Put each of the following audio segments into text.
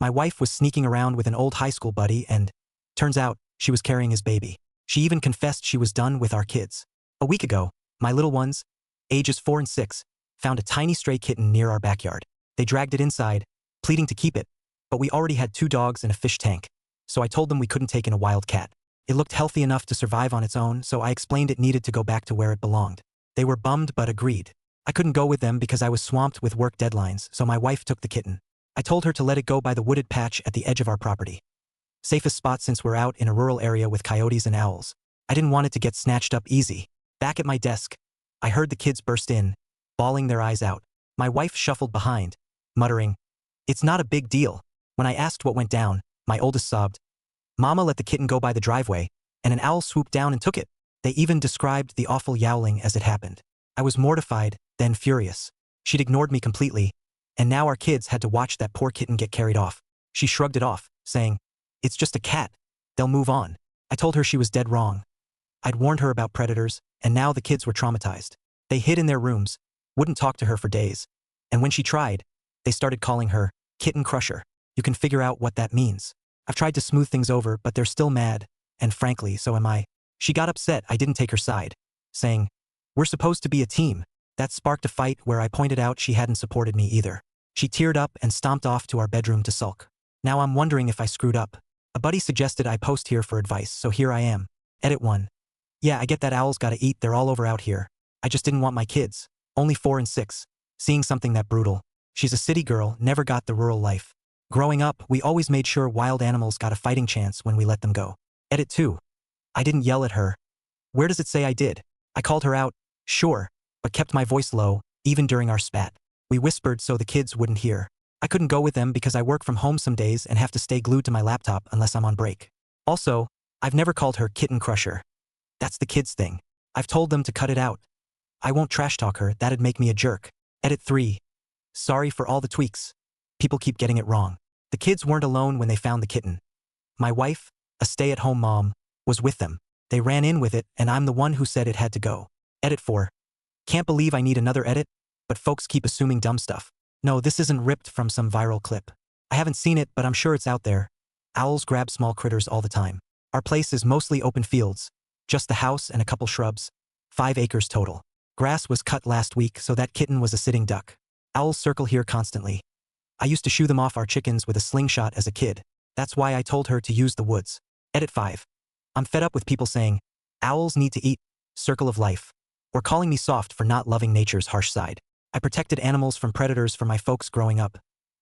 My wife was sneaking around with an old high school buddy and, turns out, she was carrying his baby. She even confessed she was done with our kids. A week ago, my little ones, ages 4 and 6, found a tiny stray kitten near our backyard. They dragged it inside, pleading to keep it, but we already had 2 dogs and a fish tank, so I told them we couldn't take in a wild cat. It looked healthy enough to survive on its own, so I explained it needed to go back to where it belonged. They were bummed but agreed. I couldn't go with them because I was swamped with work deadlines, so my wife took the kitten. I told her to let it go by the wooded patch at the edge of our property. Safest spot since we're out in a rural area with coyotes and owls. I didn't want it to get snatched up easy. Back at my desk, I heard the kids burst in, bawling their eyes out. My wife shuffled behind, muttering, "It's not a big deal." When I asked what went down, my oldest sobbed, "Mama let the kitten go by the driveway, and an owl swooped down and took it." They even described the awful yowling as it happened. I was mortified, then furious. She'd ignored me completely, and now our kids had to watch that poor kitten get carried off. She shrugged it off, saying, "It's just a cat. They'll move on." I told her she was dead wrong. I'd warned her about predators, and now the kids were traumatized. They hid in their rooms, wouldn't talk to her for days. And when she tried, they started calling her Kitten Crusher. You can figure out what that means. I've tried to smooth things over, but they're still mad, and frankly, so am I. She got upset I didn't take her side, saying, "We're supposed to be a team." That sparked a fight where I pointed out she hadn't supported me either. She teared up and stomped off to our bedroom to sulk. Now I'm wondering if I screwed up. A buddy suggested I post here for advice, so here I am. Edit 1. Yeah, I get that owls gotta eat, they're all over out here. I just didn't want my kids, only 4 and 6, seeing something that brutal. She's a city girl, never got the rural life. Growing up, we always made sure wild animals got a fighting chance when we let them go. Edit 2. I didn't yell at her. Where does it say I did? I called her out, sure, but kept my voice low, even during our spat. We whispered so the kids wouldn't hear. I couldn't go with them because I work from home some days and have to stay glued to my laptop unless I'm on break. Also, I've never called her Kitten Crusher. That's the kids' thing. I've told them to cut it out. I won't trash talk her, that'd make me a jerk. Edit 3. Sorry for all the tweaks. People keep getting it wrong. The kids weren't alone when they found the kitten. My wife, a stay-at-home mom, was with them. They ran in with it, and I'm the one who said it had to go. Edit 4. Can't believe I need another edit, but folks keep assuming dumb stuff. No, this isn't ripped from some viral clip. I haven't seen it, but I'm sure it's out there. Owls grab small critters all the time. Our place is mostly open fields, just the house and a couple shrubs, 5 acres total. Grass was cut last week, so that kitten was a sitting duck. Owls circle here constantly. I used to shoo them off our chickens with a slingshot as a kid. That's why I told her to use the woods. Edit 5. I'm fed up with people saying, owls need to eat, circle of life, or calling me soft for not loving nature's harsh side. I protected animals from predators for my folks growing up.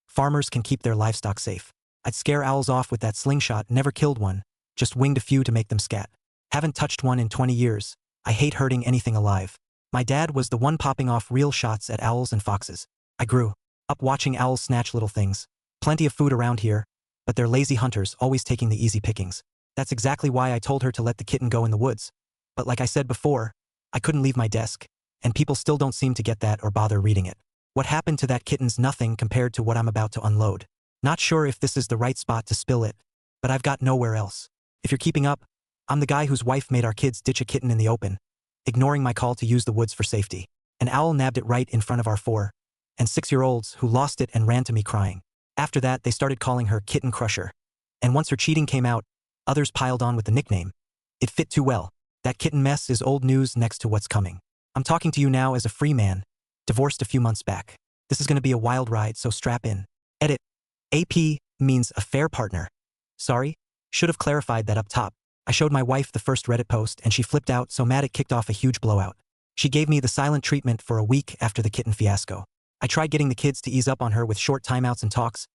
Farmers can keep their livestock safe. I'd scare owls off with that slingshot, never killed one, just winged a few to make them scat. Haven't touched one in 20 years. I hate hurting anything alive. My dad was the one popping off real shots at owls and foxes. I grew up watching owls snatch little things. Plenty of food around here, but they're lazy hunters, always taking the easy pickings. That's exactly why I told her to let the kitten go in the woods. But like I said before, I couldn't leave my desk, and people still don't seem to get that or bother reading it. What happened to that kitten's nothing compared to what I'm about to unload. Not sure if this is the right spot to spill it, but I've got nowhere else. If you're keeping up, I'm the guy whose wife made our kids ditch a kitten in the open, ignoring my call to use the woods for safety. An owl nabbed it right in front of our 4- and 6-year-olds who lost it and ran to me crying. After that, they started calling her Kitten Crusher. And once her cheating came out, others piled on with the nickname. It fit too well. That kitten mess is old news next to what's coming. I'm talking to you now as a free man, divorced a few months back. This is going to be a wild ride, so strap in. Edit. AP means affair partner. Sorry, should have clarified that up top. I showed my wife the first Reddit post and she flipped out so mad it kicked off a huge blowout. She gave me the silent treatment for a week after the kitten fiasco. I tried getting the kids to ease up on her with short timeouts and talks,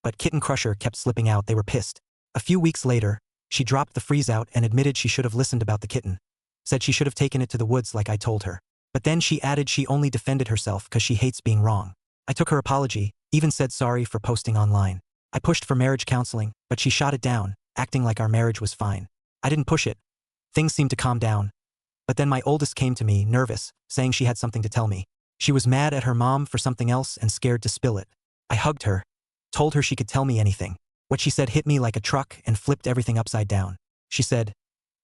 but Kitten Crusher kept slipping out. They were pissed. A few weeks later, she dropped the freeze out and admitted she should have listened about the kitten. Said she should have taken it to the woods like I told her. But then she added she only defended herself because she hates being wrong. I took her apology, even said sorry for posting online. I pushed for marriage counseling, but she shot it down, acting like our marriage was fine. I didn't push it. Things seemed to calm down. But then my oldest came to me, nervous, saying she had something to tell me. She was mad at her mom for something else and scared to spill it. I hugged her, told her she could tell me anything. What she said hit me like a truck and flipped everything upside down. She said,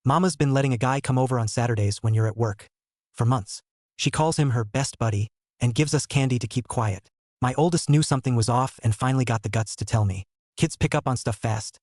"Mama's been letting a guy come over on Saturdays when you're at work. For months. She calls him her best buddy and gives us candy to keep quiet." My oldest knew something was off and finally got the guts to tell me. Kids pick up on stuff fast.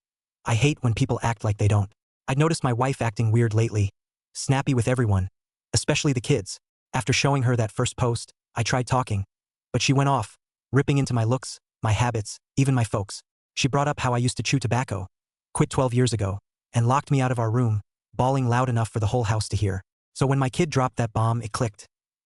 I hate when people act like they don't. I'd noticed my wife acting weird lately, snappy with everyone, especially the kids. After showing her that first post, I tried talking, but she went off, ripping into my looks, my habits, even my folks. She brought up how I used to chew tobacco, quit 12 years ago, and locked me out of our room, bawling loud enough for the whole house to hear. So when my kid dropped that bomb, it clicked.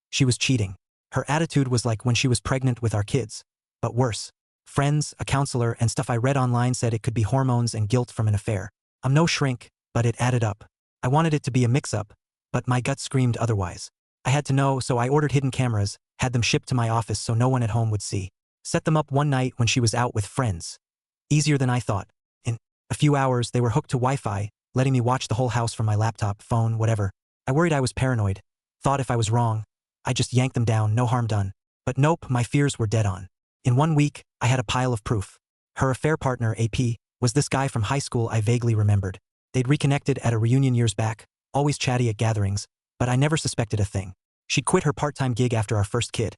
She was cheating. Her attitude was like when she was pregnant with our kids, but worse. Friends, a counselor, and stuff I read online said it could be hormones and guilt from an affair. I'm no shrink, but it added up. I wanted it to be a mix-up, but my gut screamed otherwise. I had to know, so I ordered hidden cameras, had them shipped to my office so no one at home would see. Set them up one night when she was out with friends. Easier than I thought. In a few hours, they were hooked to Wi-Fi, letting me watch the whole house from my laptop, phone, whatever. I worried I was paranoid. Thought if I was wrong, I just yanked them down, no harm done. But nope, my fears were dead on. In 1 week, I had a pile of proof. Her affair partner, AP, was this guy from high school I vaguely remembered. They'd reconnected at a reunion years back, always chatty at gatherings, but I never suspected a thing. She'd quit her part-time gig after our first kid.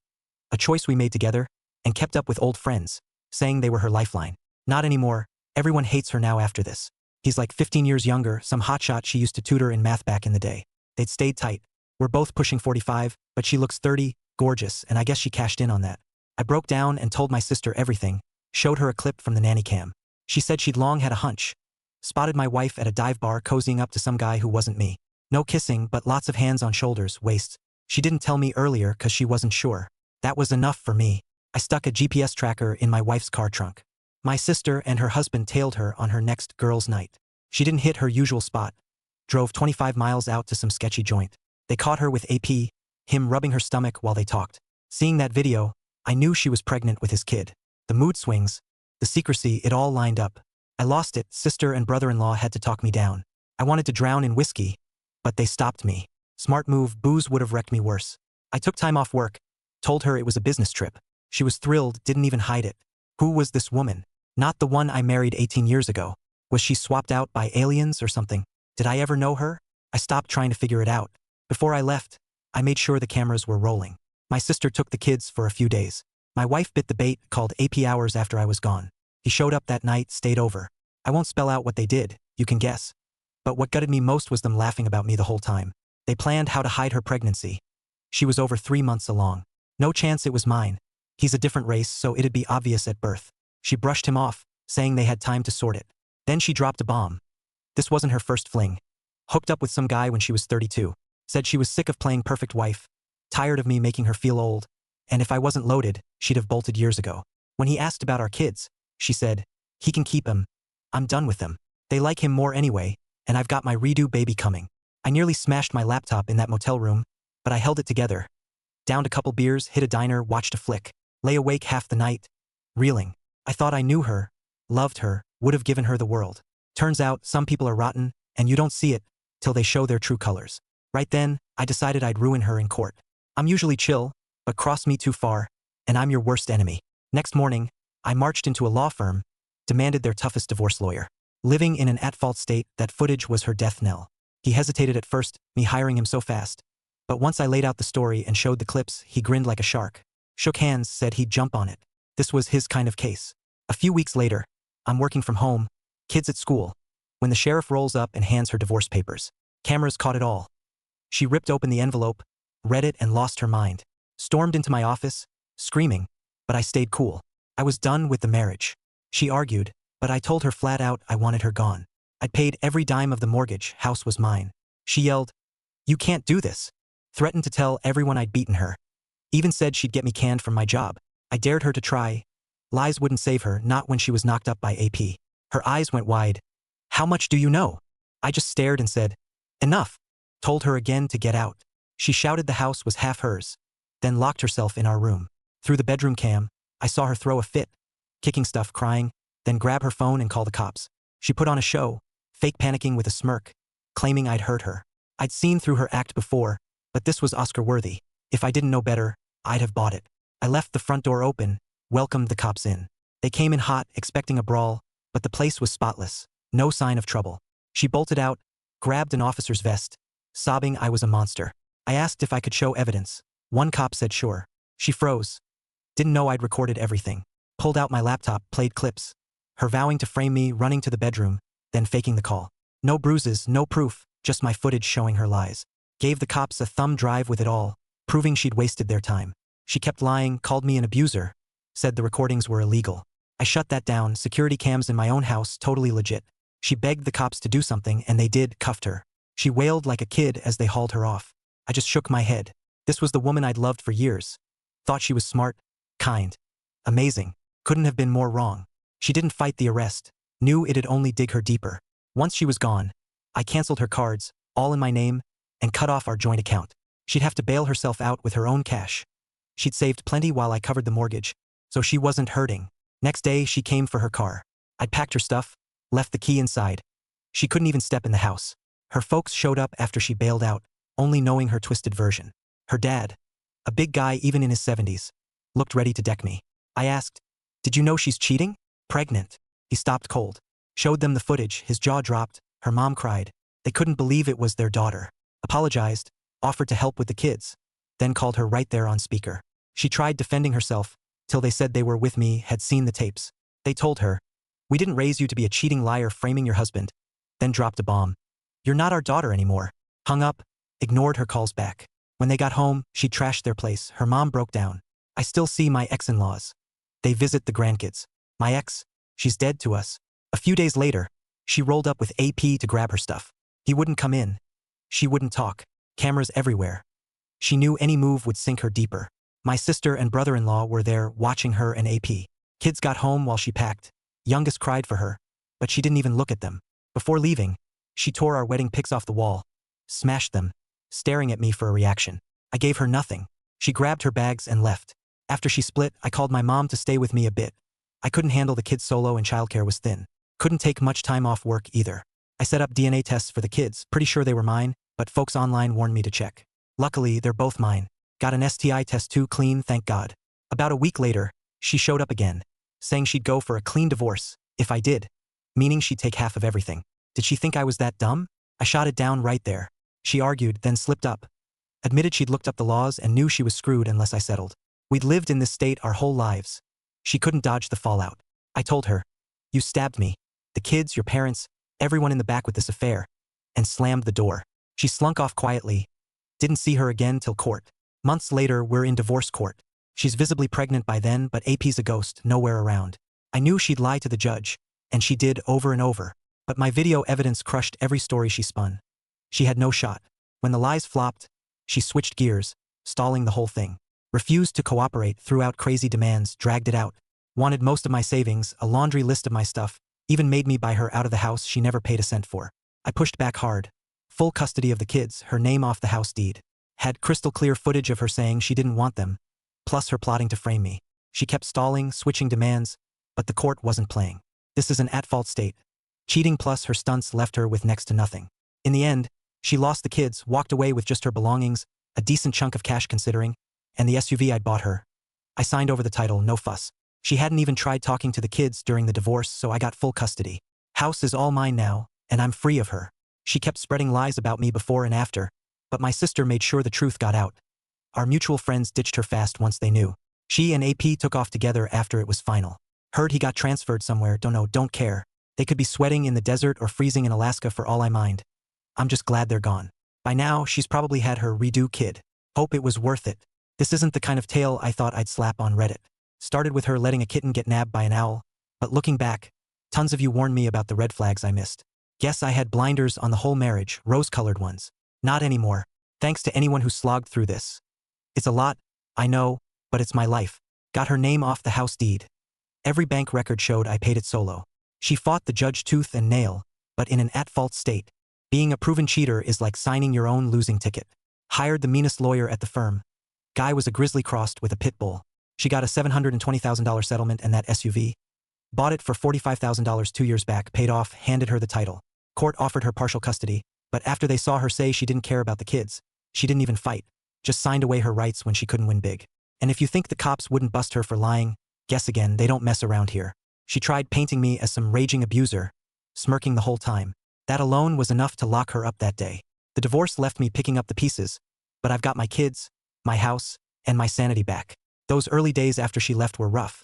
A choice we made together, and kept up with old friends, saying they were her lifeline. Not anymore. Everyone hates her now after this. He's like 15 years younger, some hotshot she used to tutor in math back in the day. They'd stayed tight. We're both pushing 45, but she looks 30, gorgeous, and I guess she cashed in on that. I broke down and told my sister everything, showed her a clip from the nanny cam. She said she'd long had a hunch. Spotted my wife at a dive bar cozying up to some guy who wasn't me. No kissing, but lots of hands on shoulders, waists. She didn't tell me earlier cause she wasn't sure. That was enough for me. I stuck a GPS tracker in my wife's car trunk. My sister and her husband tailed her on her next girls' night. She didn't hit her usual spot. Drove 25 miles out to some sketchy joint. They caught her with AP, him rubbing her stomach while they talked. Seeing that video, I knew she was pregnant with his kid. The mood swings, the secrecy, it all lined up. I lost it. Sister and brother-in-law had to talk me down. I wanted to drown in whiskey, but they stopped me. Smart move, booze would have wrecked me worse. I took time off work, told her it was a business trip. She was thrilled, didn't even hide it. Who was this woman? Not the one I married 18 years ago. Was she swapped out by aliens or something? Did I ever know her? I stopped trying to figure it out. Before I left, I made sure the cameras were rolling. My sister took the kids for a few days. My wife bit the bait, called AP hours after I was gone. He showed up that night, stayed over. I won't spell out what they did, you can guess. But what gutted me most was them laughing about me the whole time. They planned how to hide her pregnancy. She was over 3 months along. No chance it was mine. He's a different race, so it'd be obvious at birth. She brushed him off, saying they had time to sort it. Then she dropped a bomb. This wasn't her first fling. Hooked up with some guy when she was 32. Said she was sick of playing perfect wife. Tired of me making her feel old. And if I wasn't loaded, she'd have bolted years ago. When he asked about our kids, she said, he can keep him. I'm done with them. They like him more anyway, and I've got my redo baby coming. I nearly smashed my laptop in that motel room, but I held it together. Downed a couple beers, hit a diner, watched a flick. Lay awake half the night. Reeling. I thought I knew her, loved her, would have given her the world. Turns out, some people are rotten, and you don't see it till they show their true colors. Right then, I decided I'd ruin her in court. I'm usually chill, but cross me too far, and I'm your worst enemy. Next morning, I marched into a law firm, demanded their toughest divorce lawyer. Living in an at-fault state, that footage was her death knell. He hesitated at first, me hiring him so fast. But once I laid out the story and showed the clips, he grinned like a shark. Shook hands, said he'd jump on it. This was his kind of case. A few weeks later, I'm working from home, kids at school, when the sheriff rolls up and hands her divorce papers. Cameras caught it all. She ripped open the envelope, read it and lost her mind. Stormed into my office, screaming, but I stayed cool. I was done with the marriage. She argued, but I told her flat out I wanted her gone. I'd paid every dime of the mortgage, house was mine. She yelled, "You can't do this." Threatened to tell everyone I'd beaten her. Even said she'd get me canned from my job. I dared her to try. Lies wouldn't save her, not when she was knocked up by AP. Her eyes went wide. "How much do you know?" I just stared and said, "Enough." Told her again to get out. She shouted the house was half hers, then locked herself in our room. Through the bedroom cam, I saw her throw a fit, kicking stuff, crying, then grab her phone and call the cops. She put on a show, fake panicking with a smirk, claiming I'd hurt her. I'd seen through her act before, but this was Oscar-worthy. If I didn't know better, I'd have bought it. I left the front door open, welcomed the cops in. They came in hot, expecting a brawl, but the place was spotless, no sign of trouble. She bolted out, grabbed an officer's vest, sobbing I was a monster. I asked if I could show evidence. One cop said sure. She froze. Didn't know I'd recorded everything. Pulled out my laptop, played clips. her vowing to frame me, running to the bedroom, then faking the call. No bruises, no proof, just my footage showing her lies. Gave the cops a thumb drive with it all, proving she'd wasted their time. She kept lying, called me an abuser, said the recordings were illegal. I shut that down, security cams in my own house, totally legit. She begged the cops to do something, and they did, cuffed her. She wailed like a kid as they hauled her off. I just shook my head. This was the woman I'd loved for years. Thought she was smart, kind, amazing. Couldn't have been more wrong. She didn't fight the arrest. Knew it'd only dig her deeper. Once she was gone, I canceled her cards, all in my name, and cut off our joint account. She'd have to bail herself out with her own cash. She'd saved plenty while I covered the mortgage, so she wasn't hurting. Next day, she came for her car. I'd packed her stuff, left the key inside. She couldn't even step in the house. Her folks showed up after she bailed out, only knowing her twisted version. Her dad, a big guy even in his 70s, looked ready to deck me. I asked, "Did you know she's cheating? Pregnant?" He stopped cold. Showed them the footage, his jaw dropped, her mom cried. They couldn't believe it was their daughter. Apologized, offered to help with the kids, then called her right there on speaker. She tried defending herself, till they said they were with me, had seen the tapes. They told her, "We didn't raise you to be a cheating liar framing your husband," then dropped a bomb. "You're not our daughter anymore." Hung up, ignored her calls back. When they got home, she trashed their place. Her mom broke down. I still see my ex-in-laws. They visit the grandkids. My ex, she's dead to us. A few days later, she rolled up with AP to grab her stuff. He wouldn't come in. She wouldn't talk. Cameras everywhere. She knew any move would sink her deeper. My sister and brother-in-law were there watching her and AP. Kids got home while she packed. Youngest cried for her, but she didn't even look at them. Before leaving, she tore our wedding pics off the wall, smashed them, staring at me for a reaction. I gave her nothing. She grabbed her bags and left. After she split, I called my mom to stay with me a bit. I couldn't handle the kids solo and childcare was thin. Couldn't take much time off work either. I set up DNA tests for the kids, pretty sure they were mine, but folks online warned me to check. Luckily, they're both mine. Got an STI test too, clean, thank God. About a week later, she showed up again, saying she'd go for a clean divorce, if I did, meaning she'd take half of everything. Did she think I was that dumb? I shot it down right there. She argued, then slipped up. Admitted she'd looked up the laws and knew she was screwed unless I settled. We'd lived in this state our whole lives. She couldn't dodge the fallout. I told her, "You stabbed me, the kids, your parents, everyone in the back with this affair," and slammed the door. She slunk off quietly. Didn't see her again till court. Months later, we're in divorce court. She's visibly pregnant by then, but AP's a ghost, nowhere around. I knew she'd lie to the judge, and she did over and over. But my video evidence crushed every story she spun. She had no shot. When the lies flopped, she switched gears, stalling the whole thing. Refused to cooperate, threw out crazy demands, dragged it out. Wanted most of my savings, a laundry list of my stuff, even made me buy her out of the house she never paid a cent for. I pushed back hard. Full custody of the kids, her name off the house deed. Had crystal clear footage of her saying she didn't want them, plus her plotting to frame me. She kept stalling, switching demands, but the court wasn't playing. This is an at-fault state. Cheating plus her stunts left her with next to nothing. In the end, she lost the kids, walked away with just her belongings, a decent chunk of cash considering, and the SUV I'd bought her. I signed over the title, no fuss. She hadn't even tried talking to the kids during the divorce, so I got full custody. House is all mine now, and I'm free of her. She kept spreading lies about me before and after, but my sister made sure the truth got out. Our mutual friends ditched her fast once they knew. She and AP took off together after it was final. Heard he got transferred somewhere, don't know, don't care. They could be sweating in the desert or freezing in Alaska for all I mind. I'm just glad they're gone. By now, she's probably had her redo kid. Hope it was worth it. This isn't the kind of tale I thought I'd slap on Reddit. Started with her letting a kitten get nabbed by an owl, but looking back, tons of you warned me about the red flags I missed. Guess I had blinders on the whole marriage, rose-colored ones. Not anymore. Thanks to anyone who slogged through this. It's a lot, I know, but it's my life. Got her name off the house deed. Every bank record showed I paid it solo. She fought the judge tooth and nail, but in an at-fault state. Being a proven cheater is like signing your own losing ticket. Hired the meanest lawyer at the firm. Guy was a grizzly crossed with a pit bull. She got a $720,000 settlement and that SUV. Bought it for $45,000 2 years back, paid off, handed her the title. Court offered her partial custody, but after they saw her say she didn't care about the kids, she didn't even fight. Just signed away her rights when she couldn't win big. And if you think the cops wouldn't bust her for lying, guess again, they don't mess around here. She tried painting me as some raging abuser, smirking the whole time. That alone was enough to lock her up that day. The divorce left me picking up the pieces, but I've got my kids, my house, and my sanity back. Those early days after she left were rough.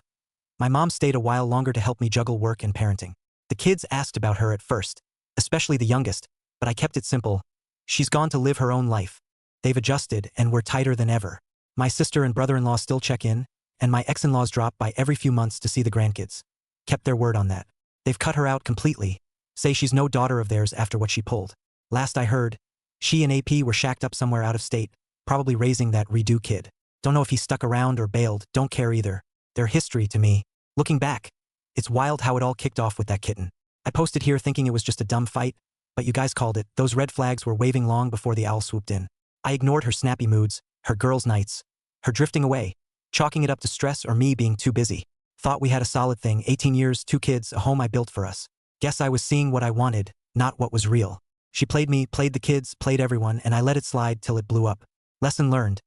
My mom stayed a while longer to help me juggle work and parenting. The kids asked about her at first, especially the youngest, but I kept it simple. She's gone to live her own life. They've adjusted and we're tighter than ever. My sister and brother-in-law still check in, and my ex-in-laws drop by every few months to see the grandkids. Kept their word on that. They've cut her out completely. Say she's no daughter of theirs after what she pulled. Last I heard, she and AP were shacked up somewhere out of state, probably raising that redo kid. Don't know if he stuck around or bailed, don't care either. Their history to me. Looking back, it's wild how it all kicked off with that kitten. I posted here thinking it was just a dumb fight, but you guys called it. Those red flags were waving long before the owl swooped in. I ignored her snappy moods, her girls' nights, her drifting away, chalking it up to stress or me being too busy. Thought we had a solid thing, 18 years, 2 kids, a home I built for us. Guess I was seeing what I wanted, not what was real. She played me, played the kids, played everyone, and I let it slide till it blew up. Lesson learned.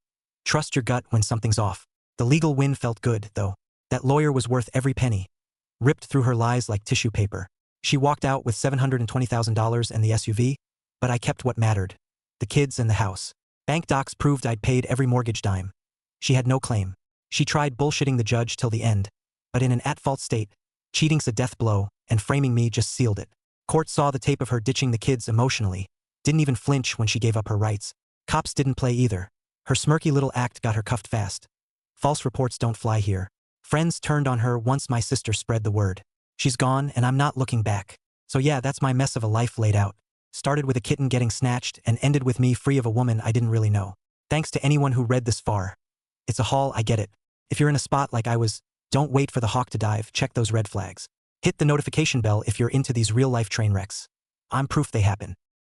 Trust your gut when something's off. The legal win felt good, though. That lawyer was worth every penny. Ripped through her lies like tissue paper. She walked out with $720,000 and the SUV, but I kept what mattered. The kids and the house. Bank docs proved I'd paid every mortgage dime. She had no claim. She tried bullshitting the judge till the end, but in an at-fault state, cheating's a death blow, and framing me just sealed it. Court saw the tape of her ditching the kids emotionally. Didn't even flinch when she gave up her rights. Cops didn't play either. Her smirky little act got her cuffed fast. False reports don't fly here. Friends turned on her once my sister spread the word. She's gone and I'm not looking back. So yeah, that's my mess of a life laid out. Started with a kitten getting snatched and ended with me free of a woman I didn't really know. Thanks to anyone who read this far. It's a haul, I get it. If you're in a spot like I was, don't wait for the hawk to dive, check those red flags. Hit the notification bell if you're into these real-life train wrecks. I'm proof they happen.